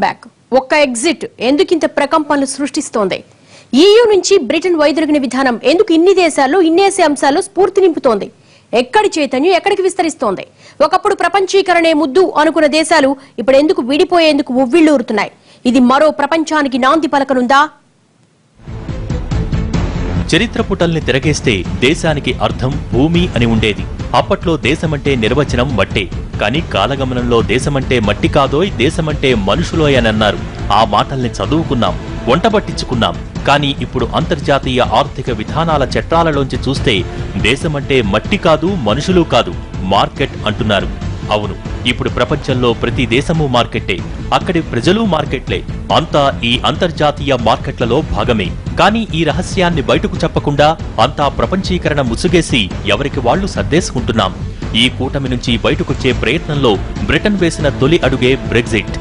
Back. ఒక్క exit ఎందుకింత ప్రకంపనలు సృష్టిస్తోంది? EU నుంచి బ్రిటన్ వైదొలిగిన విధానం ఎందుకు ఇన్ని దేశాల్లో ఇన్నేసే అంశాల్లో స్ఫూర్తి నింపుతోంది? ఎక్కడి చైతన్యం ఎక్కడికి విస్తరిస్తోంది? ఒకప్పుడు ప్రపంచీకరణే ముద్దు అనుకున్న దేశాలు ఇప్పుడు ఎందుకు విడిపోయేందుకు ఉవ్విళ్లూరుతున్నాయి? ఇది మరో ప్రపంచానికి నాంది పలకనుందా? చరిత్ర పుటల్ని తిరగేస్తే దేశానికి అర్థం భూమి అని ఉండేది. అప్పట్లో దేశమంటే నిర్వచనం మట్టే. కానీ కాలగమనంలో దేశమంటే మట్టి కాదోయ్, దేశమంటే మనుషులోయ్ అని అన్నారు. ఆ మాటల్ని చదువుకున్నాం, వంటబట్టించుకున్నాం. కానీ ఇప్పుడు అంతర్జాతీయ ఆర్థిక విధానాల చట్టాలలోంచి చూస్తే దేశమంటే మట్టి కాదు, మనుషులు కాదు, మార్కెట్ అంటున్నారు. అవును, ఇప్పుడు ప్రపంచంలో ప్రతి దేశమూ మార్కెట్టే, అక్కడి ప్రజలు మార్కెట్లే. అంతా ఈ అంతర్జాతీయ మార్కెట్లలో భాగమే. కానీ ఈ రహస్యాన్ని బయటకు చెప్పకుండా అంతా ప్రపంచీకరణ ముసుగేసి ఎవరికి వాళ్లు సర్దేసుకుంటున్నాం. ఈ కూటమి నుంచి బయటకొచ్చే ప్రయత్నంలో బ్రిటన్ వేసిన తొలి అడుగే బ్రెగ్జిట్.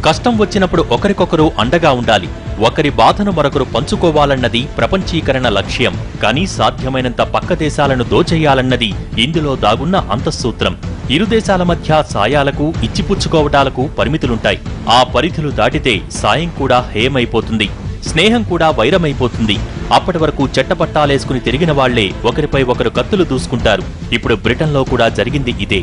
కష్టం వచ్చినప్పుడు ఒకరికొకరు అండగా ఉండాలి, ఒకరి బాధను మరొకరు పంచుకోవాలన్నది ప్రపంచీకరణ లక్ష్యం. కానీ సాధ్యమైనంత పక్క దేశాలను దోచేయాలన్నది ఇందులో దాగున్న అంతఃసూత్రం. ఇరు దేశాల మధ్య సాయాలకు ఇచ్చిపుచ్చుకోవటాలకు పరిమితులుంటాయి. ఆ పరిధులు దాటితే సాయం కూడా హేయమైపోతుంది, స్నేహం కూడా వైరమైపోతుంది. అప్పటి వరకు చెట్టపట్టాలేసుకుని తిరిగిన వాళ్లే ఒకరిపై ఒకరు కత్తులు దూసుకుంటారు. ఇప్పుడు బ్రిటన్లో కూడా జరిగింది ఇదే.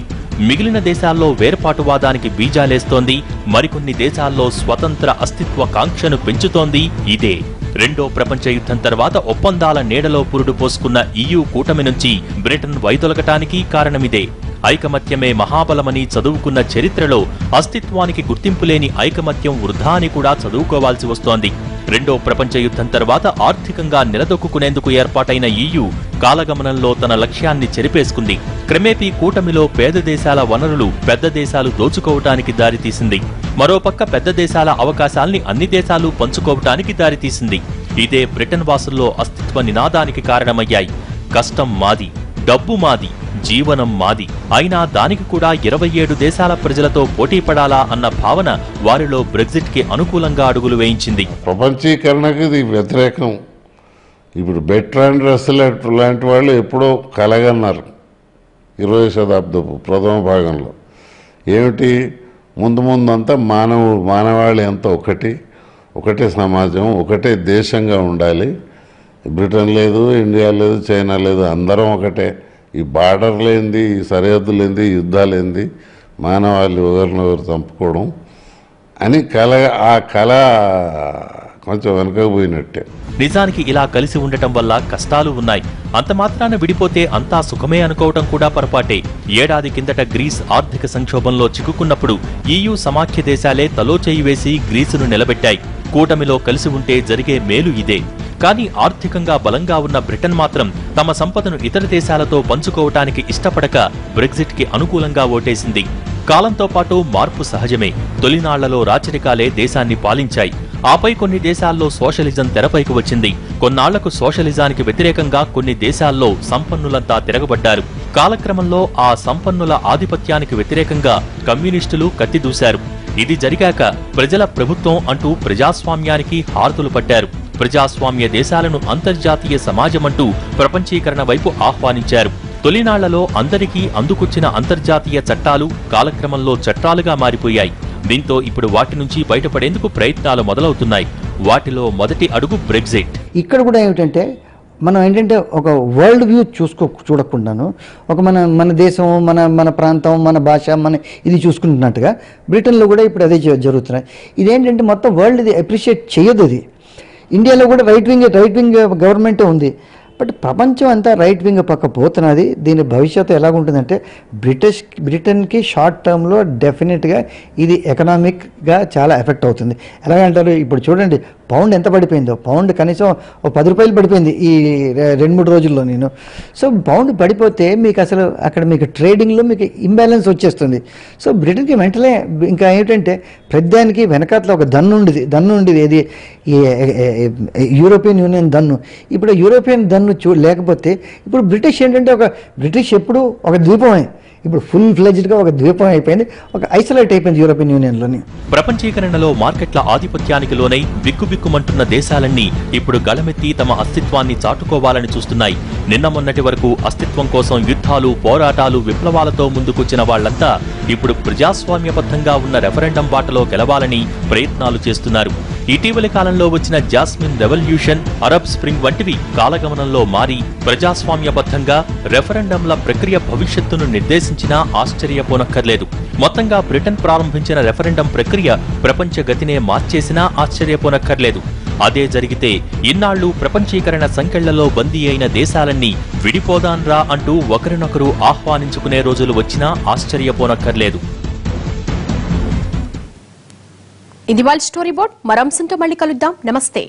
మిగిలిన దేశాల్లో వేర్పాటువాదానికి బీజాలేస్తోంది, మరికొన్ని దేశాల్లో స్వతంత్ర అస్తిత్వ కాంక్షను పెంచుతోంది ఇదే. రెండో ప్రపంచ యుద్ధం తర్వాత ఒప్పందాల నీడలో పురుడు పోసుకున్న EU కూటమి నుంచి బ్రిటన్ వైదొలగటానికి కారణమిదే. ఐకమత్యమే మహాబలమని చదువుకున్న చరిత్రలో అస్తిత్వానికి గుర్తింపులేని ఐకమత్యం వృధా అని కూడా చదువుకోవాల్సి వస్తోంది. రెండో ప్రపంచ యుద్ధం తర్వాత ఆర్థికంగా నిలదొక్కునేందుకు ఏర్పాటైన EU కాలగమనంలో తన లక్ష్యాన్ని చెరిపేసుకుంది. క్రమేపీ కూటమిలో పేద దేశాల వనరులు పెద్ద దేశాలు దోచుకోవటానికి దారితీసింది. మరోపక్క పెద్ద దేశాల అవకాశాల్ని అన్ని దేశాలు పంచుకోవటానికి దారితీసింది. ఇదే బ్రిటన్ వాసుల్లో అస్తిత్వ నినాదానికి కారణమయ్యాయి. కష్టం మాది, డబ్బు మాది, జీవనం మాది. అయినా దానికి కూడా 27 దేశాల ప్రజలతో పోటీ పడాలా అన్న భావన వారిలో బ్రెగ్జిట్ కి అనుకూలంగా అడుగులు వేయించింది. ప్రపంచీకరణకు ఇది వ్యతిరేకం. ఇప్పుడు బెర్ట్రాండ్ రస్సెల్ లాంటి వాళ్ళు ఎప్పుడో కలగన్నారు 20వ శతాబ్దపు ప్రథమ భాగంలో. ఏమిటి, ముందు అంతా మానవాళి అంతా ఒకటే సమాజం, ఒకటే దేశంగా ఉండాలి. బ్రిటన్ లేదు, ఇండియా లేదు, చైనా లేదు, అందరం ఒకటే. ఈ బార్డర్ లేనిది, ఈ సరిహద్దు లేనిది, యుద్ధాలేంది, మానవాళి ఒకరినొకరు చంపుకోవడం అని ఆ కళ కొంచెం వెనకపోయినట్టే. నిజానికి ఇలా కలిసి ఉండటం వల్ల కష్టాలు ఉన్నాయి. అంత మాత్రాన విడిపోతే అంతా సుఖమే అనుకోవటం కూడా పొరపాటే. ఏడాది కిందట గ్రీస్ ఆర్థిక సంక్షోభంలో చిక్కుకున్నప్పుడు EU సమాఖ్య దేశాలే తలో చేయి వేసి గ్రీసును నిలబెట్టాయి. కూటమిలో కలిసి ఉంటే జరిగే మేలు ఇదే. కానీ ఆర్థికంగా బలంగా ఉన్న బ్రిటన్ మాత్రం తమ సంపదను ఇతర దేశాలతో పంచుకోవటానికి ఇష్టపడక బ్రెగ్జిట్ కి అనుకూలంగా ఓటేసింది. కాలంతో పాటు మార్పు సహజమే. తొలినాళ్లలో రాచరికాలే దేశాన్ని పాలించాయి. ఆపై కొన్ని దేశాల్లో సోషలిజం తెరపైకి వచ్చింది. కొన్నాళ్లకు సోషలిజానికి వ్యతిరేకంగా కొన్ని దేశాల్లో సంపన్నులంతా తిరగబడ్డారు. కాలక్రమంలో ఆ సంపన్నుల ఆధిపత్యానికి వ్యతిరేకంగా కమ్యూనిస్టులు కత్తిదూశారు. ఇది జరిగాక ప్రజల ప్రభుత్వం అంటూ ప్రజాస్వామ్యానికి హారతులు పట్టారు. ప్రజాస్వామ్య దేశాలను అంతర్జాతీయ సమాజమంటూ ప్రపంచీకరణ వైపు ఆహ్వానించారు. తొలినాళ్లలో అందరికీ అందుకొచ్చిన అంతర్జాతీయ చట్టాలు కాలక్రమంలో చట్టాలుగా మారిపోయాయి. దీంతో ఇప్పుడు వాటి నుంచి బయటపడేందుకు ప్రయత్నాలు మొదలవుతున్నాయి. వాటిలో మొదటి అడుగు బ్రెగ్జిట్. ఇక్కడ కూడా ఏమిటంటే మనం ఏంటంటే ఒక వరల్డ్ వ్యూ చూడకుండాను ఒక మన దేశం, మన ప్రాంతం, మన భాష, మన ఇది చూసుకుంటున్నట్టుగా బ్రిటన్లో కూడా ఇప్పుడు అదే జరుగుతున్నాయి. ఇదేంటంటే మొత్తం వరల్డ్ ఇది అప్రిషియేట్ చేయదు. అది ఇండియాలో కూడా రైట్ వింగ్ గవర్నమెంటే ఉంది. బట్ ప్రపంచం అంతా రైట్ వింగ్ పక్క పోతున్నది. దీని భవిష్యత్తు ఎలాగుంటుందంటే బ్రిటన్కి షార్ట్ టర్మ్లో డెఫినెట్గా ఇది ఎకనామిక్గా చాలా ఎఫెక్ట్ అవుతుంది. ఎలాగంటారు, ఇప్పుడు చూడండి పౌండ్ ఎంత పడిపోయిందో. పౌండ్ కనీసం ఒక 10 రూపాయలు పడిపోయింది ఈ 2-3 రోజుల్లో నేను. సో పౌండ్ పడిపోతే మీకు అసలు అక్కడ మీకు ట్రేడింగ్లో మీకు ఇంబ్యాలెన్స్ వచ్చేస్తుంది. సో బ్రిటన్కి వెంటనే ఇంకా ఏమిటంటే ప్రతిదానికి వెనకాతలో ఒక దన్ను ఉండేది. ఏది యూరోపియన్ యూనియన్ దన్ను. ఇప్పుడు యూరోపియన్ దన్ను లేకపోతే ఇప్పుడు బ్రిటిష్ ఏంటంటే బ్రిటిష్ ఎప్పుడు ఒక ద్వీపమే. ఇప్పుడు ఫుల్ ఫ్లెజ్డ్గా ఒక ద్వీపం అయిపోయింది, ఒక ఐసోలేట్ అయిపోయింది యూరోపియన్ యూనియన్లోని. ప్రపంచీకరణలో మార్కెట్ల ఆధిపత్యానికి లోనై బిక్కుబిక్కుమంటున్న దేశాలన్నీ ఇప్పుడు గళమెత్తి తమ అస్తిత్వాన్ని చాటుకోవాలని చూస్తున్నాయి. నిన్న మొన్నటి వరకు అస్తిత్వం కోసం యుద్ధాలు, పోరాటాలు, విప్లవాలతో ముందుకొచ్చిన వాళ్లంతా ఇప్పుడు ప్రజాస్వామ్యబద్ధంగా ఉన్న రెఫరెండం బాటలో గెలవాలని ప్రయత్నాలు చేస్తున్నారు. ఇటీవలి కాలంలో వచ్చిన జాస్మిన్ రెవల్యూషన్, అరబ్ స్ప్రింగ్ వంటివి కాలగమనంలో మారి ప్రజాస్వామ్యబద్ధంగా రెఫరెండంల ప్రక్రియ భవిష్యత్తును నిర్దేశించినా ఆశ్చర్యపోనక్కర్లేదు. మొత్తంగా బ్రిటన్ ప్రారంభించిన రెఫరెండం ప్రక్రియ ప్రపంచ గతినే మార్చేసినా ఆశ్చర్యపోనక్కర్లేదు. అదే జరిగితే ఇన్నాళ్లు ప్రపంచీకరణ సంకెళ్లలో బందీ అయిన దేశాలన్నీ విడిపోదాన్రా అంటూ ఒకరినొకరు ఆహ్వానించుకునే రోజులు వచ్చినా ఆశ్చర్యపోనక్కర్లేదు. ఇది వాళ్ళ స్టోరీ బోర్డ్. మరో అంశంతో మళ్ళీ కలుద్దాం. నమస్తే.